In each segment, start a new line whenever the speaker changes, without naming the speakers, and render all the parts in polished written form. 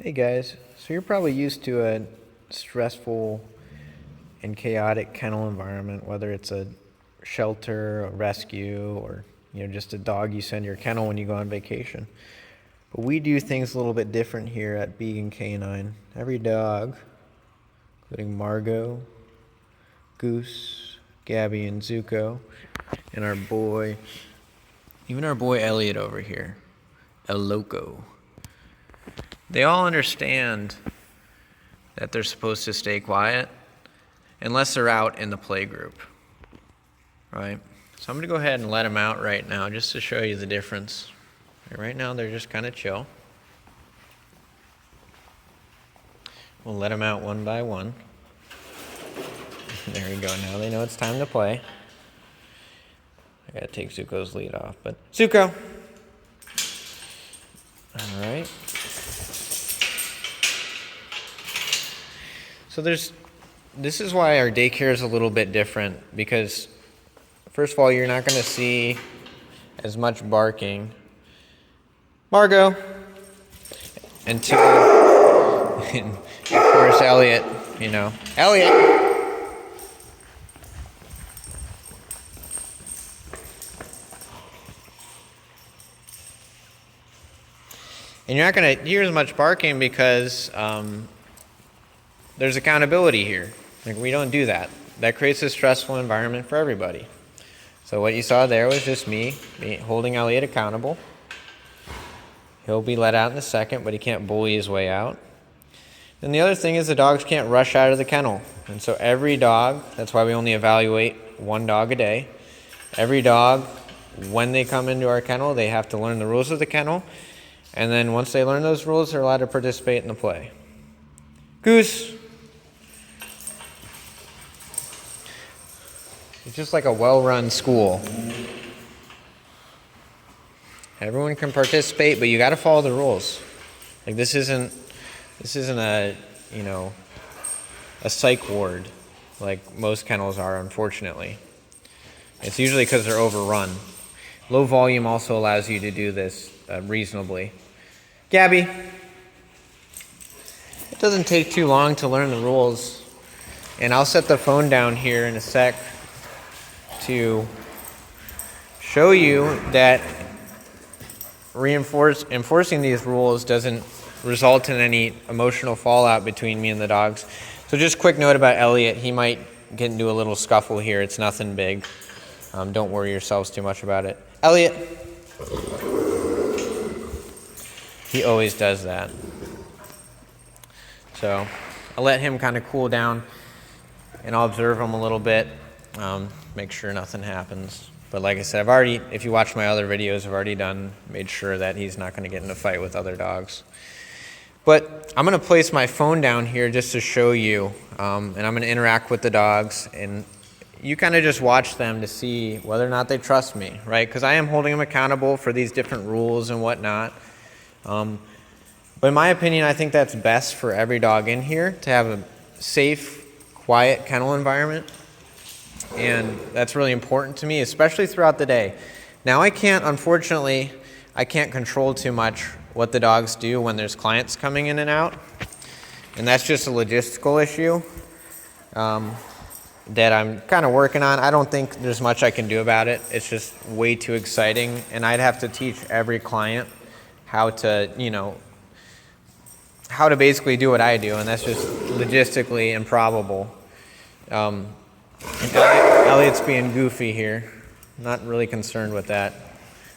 Hey guys, so you're probably used to a stressful and chaotic kennel environment, whether it's a shelter, a rescue, or just a dog you send your kennel when you go on vacation. But we do things a little bit different here at Vegan Canine. Every dog, including Margot, Goose, Gabby, and Zuko, and even our boy Elliot over here, El Loco. They all understand that they're supposed to stay quiet unless they're out in the play group, right? So I'm going to go ahead and let them out right now just to show you the difference. Right now they're just kind of chill. We'll let them out one by one. There you go. Now they know it's time to play. I got to take Zuko's lead off, but Zuko! All right. So this is why our daycare is a little bit different, because first of all, you're not going to see as much barking. Margot! And two, and of course Elliot, Elliot! And you're not going to hear as much barking because there's accountability here. Like, we don't do that. That creates a stressful environment for everybody. So what you saw there was just me holding Elliot accountable. He'll be let out in a second, but he can't bully his way out. And the other thing is the dogs can't rush out of the kennel. And so every dog, that's why we only evaluate one dog a day. Every dog, when they come into our kennel, they have to learn the rules of the kennel. And then once they learn those rules, they're allowed to participate in the play. Goose! It's just like a well-run school. Everyone can participate, but you got to follow the rules. Like, this isn't a psych ward like most kennels are, unfortunately. It's usually because they're overrun. Low volume also allows you to do this reasonably. Gabby, it doesn't take too long to learn the rules, and I'll set the phone down here in a sec to show you that enforcing these rules doesn't result in any emotional fallout between me and the dogs. So just quick note about Elliot. He might get into a little scuffle here. It's nothing big. Don't worry yourselves too much about it. Elliot. He always does that. So I'll let him kind of cool down, and I'll observe him a little bit, make sure nothing happens. But like I said, if you watch my other videos, I've already made sure that he's not going to get in a fight with other dogs. But I'm going to place my phone down here just to show you, and I'm going to interact with the dogs, and you kind of just watch them to see whether or not they trust me, right? Because I am holding them accountable for these different rules and whatnot. But in my opinion, I think that's best for every dog in here, to have a safe, quiet kennel environment. And that's really important to me, especially throughout the day. Now, unfortunately, I can't control too much what the dogs do when there's clients coming in and out. And that's just a logistical issue that I'm kind of working on. I don't think there's much I can do about it. It's just way too exciting. And I'd have to teach every client how to basically do what I do. And that's just logistically improbable. Elliot's being goofy here. Not really concerned with that.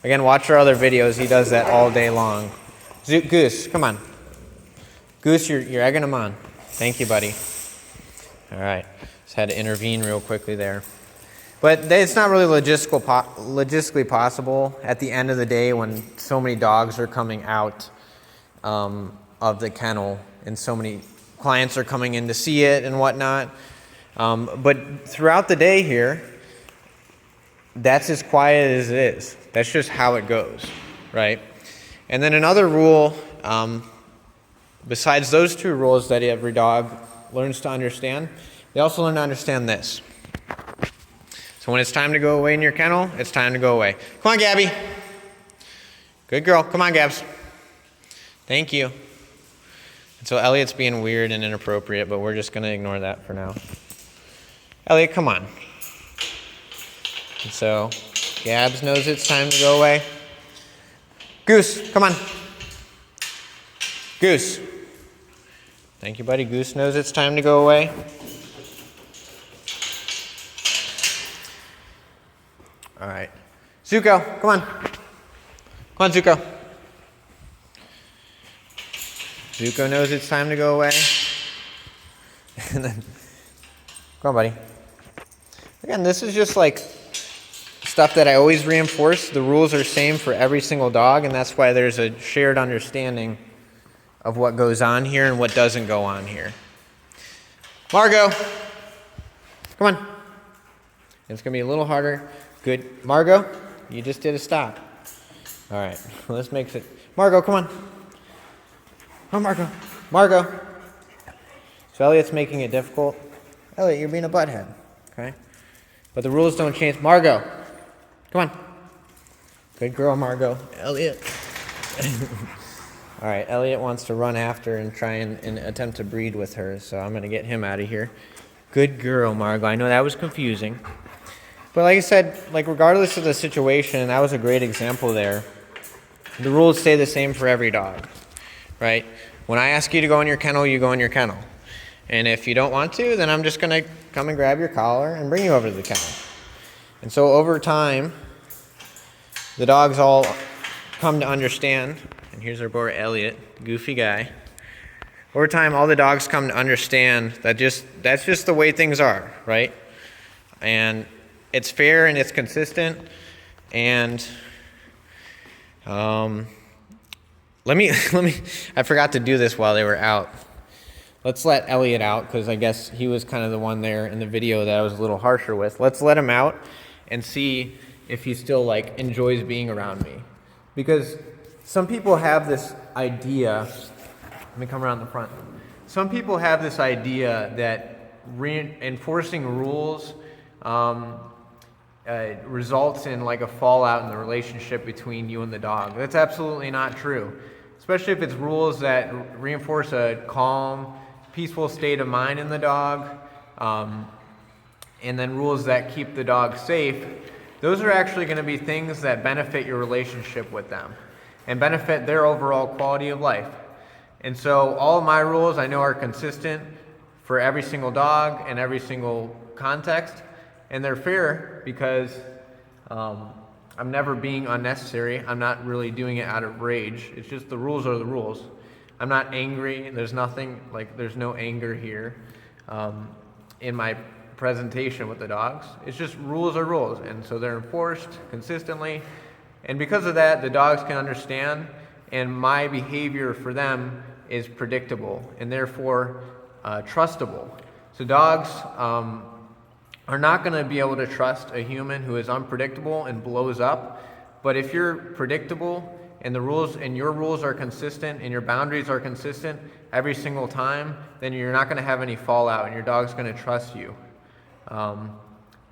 Again, watch our other videos. He does that all day long. Goose, come on. Goose, you're egging him on. Thank you, buddy. All right. Just had to intervene real quickly there. But it's not really logistically possible at the end of the day when so many dogs are coming out of the kennel and so many clients are coming in to see it and whatnot. But throughout the day here, that's as quiet as it is. That's just how it goes, right? And then another rule, besides those two rules that every dog learns to understand, they also learn to understand this. So when it's time to go away in your kennel, it's time to go away. Come on, Gabby. Good girl. Come on, Gabs. Thank you. So Elliot's being weird and inappropriate, but we're just going to ignore that for now. Elliot, come on. And so Gabs knows it's time to go away. Goose, come on. Goose. Thank you, buddy. Goose knows it's time to go away. All right. Zuko, come on. Come on, Zuko. Zuko knows it's time to go away. And then, come on, buddy. Again, this is just like stuff that I always reinforce. The rules are the same for every single dog, and that's why there's a shared understanding of what goes on here and what doesn't go on here. Margot, come on. It's going to be a little harder. Good. Margot, you just did a stop. All right, well, this makes it. Margot, come on. Oh, Margot. Margot. So Elliot's making it difficult. Elliot, you're being a butthead, okay? But the rules don't change. Margot, come on. Good girl, Margot. Elliot. All right, Elliot wants to run after and try and attempt to breed with her, so I'm going to get him out of here. Good girl, Margot. I know that was confusing. But like I said, like regardless of the situation, that was a great example there. The rules stay the same for every dog, right? When I ask you to go in your kennel, you go in your kennel. And if you don't want to, then I'm just going to come and grab your collar and bring you over to the kennel. And so over time, the dogs all come to understand, and here's our boy Elliot, goofy guy. Over time, all the dogs come to understand that that's just the way things are, right? And it's fair and it's consistent. And let me, I forgot to do this while they were out. Let's let Elliot out, because I guess he was kind of the one there in the video that I was a little harsher with. Let's let him out and see if he still like enjoys being around me. Because some people have this idea, let me come around the front. Some people have this idea that enforcing rules results in like a fallout in the relationship between you and the dog. That's absolutely not true. Especially if it's rules that reinforce a calm, peaceful state of mind in the dog, and then rules that keep the dog safe. Those are actually going to be things that benefit your relationship with them and benefit their overall quality of life. And so all of my rules I know are consistent for every single dog and every single context, and they're fair because I'm never being unnecessary. I'm not really doing it out of rage. It's just the rules are the rules. I'm not angry. There's nothing, like there's no anger here in my presentation with the dogs. It's just rules are rules, and so they're enforced consistently. And because of that, the dogs can understand, and my behavior for them is predictable and therefore trustable. So dogs are not going to be able to trust a human who is unpredictable and blows up. But if you're predictable and the rules and your rules are consistent and your boundaries are consistent every single time, then you're not going to have any fallout and your dog's going to trust you.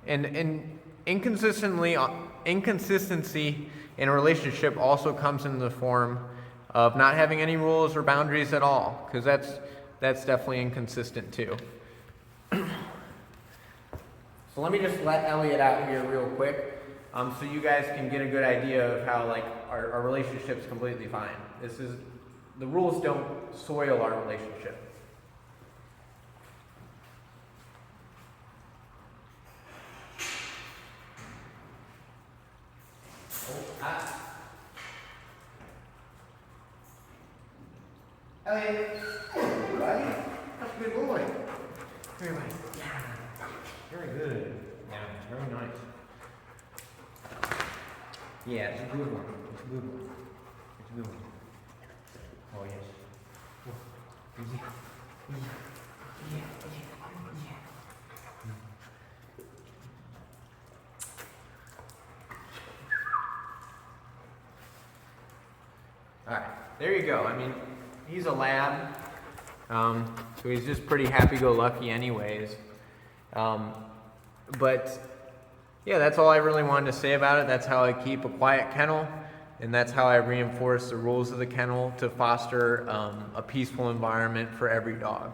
And inconsistency in a relationship also comes in the form of not having any rules or boundaries at all, because that's definitely inconsistent too. So let me just let Elliot out here real quick, so you guys can get a good idea of how like our relationship's completely fine. The rules don't soil our relationship. Elliot, hey, buddy. That's a good boy. Very nice. Yeah. Very good. Yeah, very nice. Yeah, it's a good one. It's a good one. It's a good one. Oh, yes. Yeah. Yeah. All right, there you go. I mean, he's a lab, so he's just pretty happy-go-lucky anyways. But yeah, that's all I really wanted to say about it. That's how I keep a quiet kennel. And that's how I reinforce the rules of the kennel to foster a peaceful environment for every dog.